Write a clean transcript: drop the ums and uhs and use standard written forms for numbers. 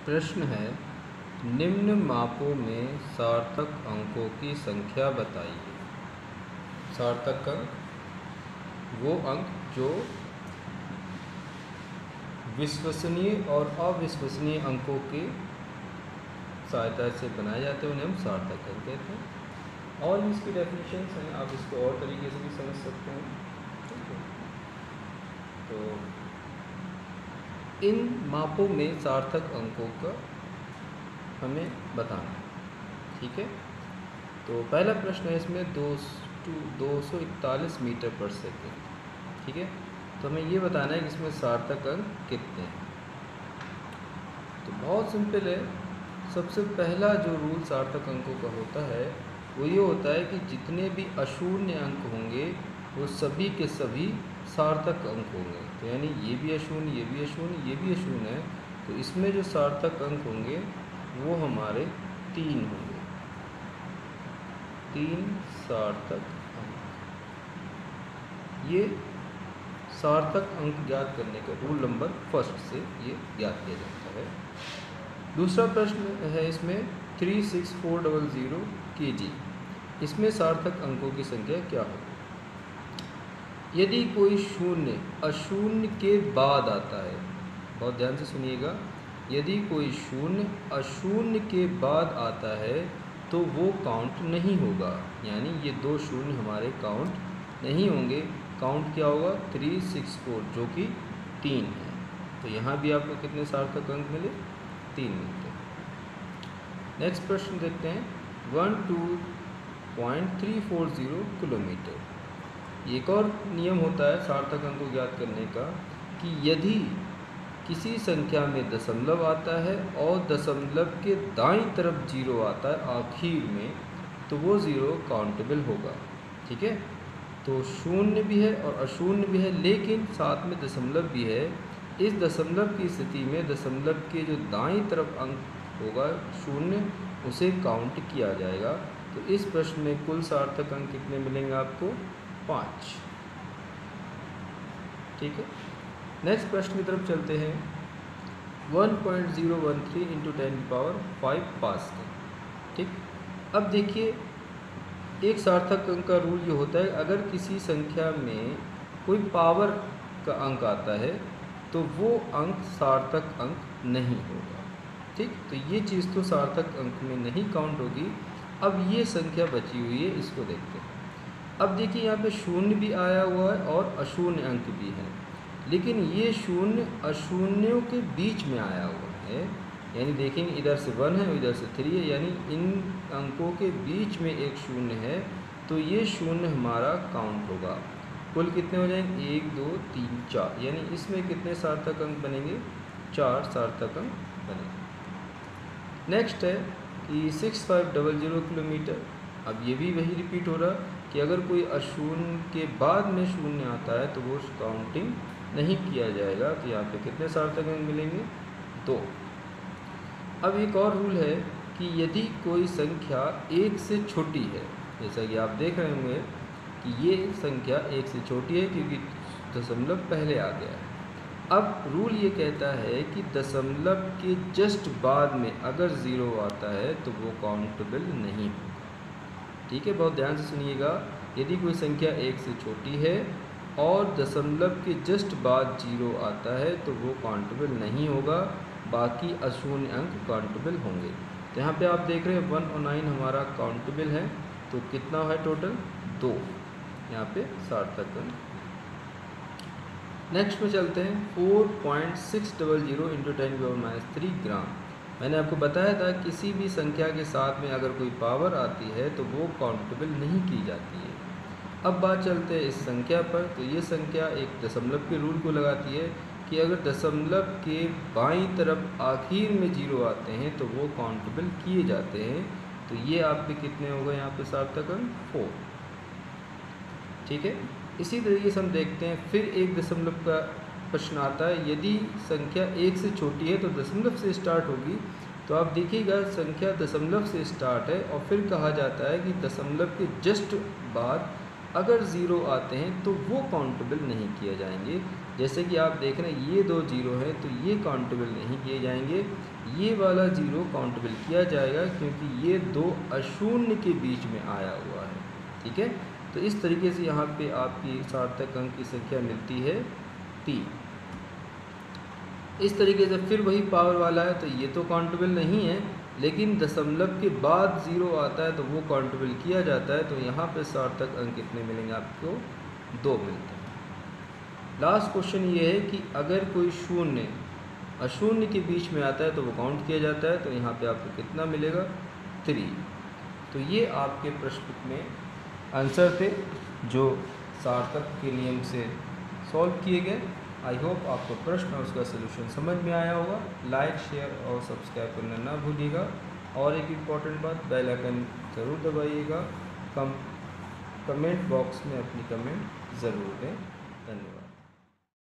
प्रश्न है, निम्न मापों में सार्थक अंकों की संख्या बताइए। सार्थक अंक वो अंक जो विश्वसनीय और अविश्वसनीय अंकों की सहायता से बनाए जाते हैं, उन्हें हम सार्थक अंक कहते हैं। और भी इसकी डेफिनेशंस हैं, आप इसको और तरीके से भी समझ सकते हैं। ठीक है, तो इन मापों में सार्थक अंकों का हमें बताना है। ठीक है, तो पहला प्रश्न है इसमें 241 मीटर पर सेकेंड। ठीक है, तो हमें ये बताना है कि इसमें सार्थक अंक कितने हैं। तो बहुत सिंपल है। सबसे पहला जो रूल सार्थक अंकों का होता है वो ये होता है कि जितने भी अशून्य अंक होंगे वो सभी के सभी सार्थक अंक होंगे। तो यानी ये भी अशून्य, ये भी अशून्य, ये भी अशून्य है, तो इसमें जो सार्थक अंक होंगे वो हमारे 3 होंगे। 3 सार्थक अंक। ये सार्थक अंक ज्ञात करने का रूल नंबर फर्स्ट से ये ज्ञात किया जाता है। दूसरा प्रश्न है इसमें 36400 kg। इसमें सार्थक अंकों की संख्या क्या हो? यदि कोई शून्य अशून्य के बाद आता है, बहुत ध्यान से सुनिएगा, यदि कोई शून्य अशून्य के बाद आता है तो वो काउंट नहीं होगा। यानी ये 2 शून्य हमारे काउंट नहीं होंगे। काउंट क्या होगा? 364, जो कि 3 है। तो यहाँ भी आपको कितने सार्थक अंक मिले? 3 मिलते हैं। नेक्स्ट प्रश्न देखते हैं, 12.340 किलोमीटर। एक और नियम होता है सार्थक अंक को ज्ञात करने का कि यदि किसी संख्या में दशमलव आता है और दशमलव के दाईं तरफ 0 आता है आखिर में, तो वो 0 काउंटेबल होगा। ठीक है, तो शून्य भी है और अशून्य भी है, लेकिन साथ में दशमलव भी है। इस दशमलव की स्थिति में दशमलव के जो दाईं तरफ अंक होगा शून्य, उसे काउंट किया जाएगा। तो इस प्रश्न में कुल सार्थक अंक कितने मिलेंगे आपको? 5। ठीक है, नेक्स्ट प्रश्न की तरफ चलते हैं। 1.013 × 10⁵ पास्कल। ठीक, अब देखिए एक सार्थक अंक का रूल ये होता है, अगर किसी संख्या में कोई पावर का अंक आता है तो वो अंक सार्थक अंक नहीं होगा। ठीक, तो ये चीज़ तो सार्थक अंक में नहीं काउंट होगी। अब ये संख्या बची हुई है, इसको देखते हैं। अब देखिए यहाँ पे शून्य भी आया हुआ है और अशून्य अंक भी है, लेकिन ये शून्य अशून्यों के बीच में आया हुआ है। यानी देखेंगे इधर से 1 है, इधर से 3 है, यानी इन अंकों के बीच में एक शून्य है, तो ये शून्य हमारा काउंट होगा। कुल कितने हो जाएंगे? 1 2 3 4, यानी इसमें कितने सार्थक अंक बनेंगे? 4 सार्थक अंक बनेंगे। नेक्स्ट है कि 6500 किलोमीटर। अब ये भी वही रिपीट हो रहा कि अगर कोई अशून्य के बाद में शून्य आता है तो वो काउंटिंग नहीं किया जाएगा। तो यहाँ पे कितने सार्थक अंक मिलेंगे? 2। अब एक और रूल है कि यदि कोई संख्या 1 से छोटी है, जैसा कि आप देख रहे होंगे कि ये संख्या 1 से छोटी है क्योंकि दशमलव पहले आ गया है। अब रूल ये कहता है कि दशमलव के जस्ट बाद में अगर 0 आता है तो वो काउंटेबल नहीं होगा। ठीक है, बहुत ध्यान से सुनिएगा। यदि कोई संख्या 1 से छोटी है और दशमलव के जस्ट बाद 0 आता है तो वो काउंटेबल नहीं होगा, बाकी अशून्य अंक काउंटेबल होंगे। तो यहाँ पे आप देख रहे हैं 1 और 9 हमारा काउंटेबल है, तो कितना है टोटल? 2 यहाँ पे सार्थक अंक। नेक्स्ट में चलते हैं 4.600 × 10⁻³ ग्राम। मैंने आपको बताया था किसी भी संख्या के साथ में अगर कोई पावर आती है तो वो काउंटेबल नहीं की जाती है। अब बात चलते हैं इस संख्या पर। तो ये संख्या एक दशमलव के रूल को लगाती है कि अगर दशमलव के बाईं तरफ आखिर में 0 आते हैं तो वो काउंटेबल किए जाते हैं। तो ये आप पे कितने हो गए यहाँ पे सार्थक अंक? 4। ठीक है, इसी तरीके से हम देखते हैं फिर एक दशमलव का प्रश्न आता है। यदि संख्या 1 से छोटी है तो दशमलव से स्टार्ट होगी। तो आप देखिएगा संख्या दशमलव से स्टार्ट है और फिर कहा जाता है कि दशमलव के जस्ट बाद अगर 0 आते हैं तो वो काउंटेबल नहीं किए जाएंगे। जैसे कि आप देख रहे हैं ये 2 जीरो हैं तो ये काउंटेबल नहीं किए जाएंगे, ये वाला जीरो काउंटेबल किया जाएगा क्योंकि ये 2 अशून्य के बीच में आया हुआ है। ठीक है, तो इस तरीके से यहाँ पे आपकी सार्थक अंक की संख्या मिलती है 3। इस तरीके से फिर वही पावर वाला है तो ये तो काउंटेबल नहीं है, लेकिन दशमलव के बाद ज़ीरो आता है तो वो काउंटेबल किया जाता है। तो यहाँ पे सार्थक अंक कितने मिलेंगे आपको? 2 मिलते हैं। लास्ट क्वेश्चन ये है कि अगर कोई शून्य अशून्य के बीच में आता है तो वो काउंट किया जाता है, तो यहाँ पे आपको कितना मिलेगा? 3। तो ये आपके प्रश्न में आंसर थे जो सार्थक के नियम से सॉल्व किए गए। आई होप आपको प्रश्न और उसका सलूशन समझ में आया होगा। लाइक, शेयर और सब्सक्राइब करना ना भूलिएगा। और एक इम्पॉर्टेंट बात, बेल आइकन ज़रूर दबाइएगा। कमेंट बॉक्स में अपनी कमेंट ज़रूर दें। धन्यवाद।